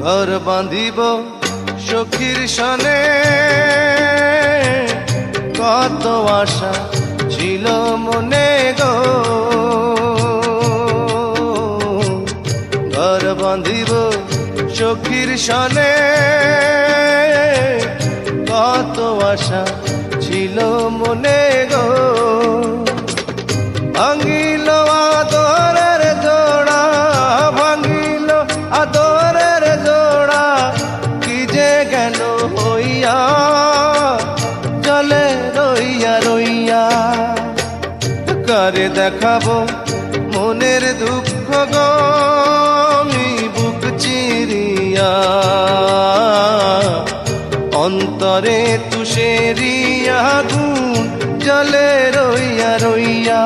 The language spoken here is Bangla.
ঘর বাঁধিব সখীর সনে, কত আশা ছিল মনে গো। ঘর বাঁধিব সখীর সনে, কত আশা ছিল মনে গো। ভাঙিল আদরের জোড়া, ভাঙিল আদরের জোড়া, কি যে গেল হইয়া জলে রইয়া রইয়া। কারে দেখাবো মনের দুঃখ গো আমি বুক চিরিয়া, অন্তরে তুষেরিয়া আগুন জলে রইয়া রইয়া।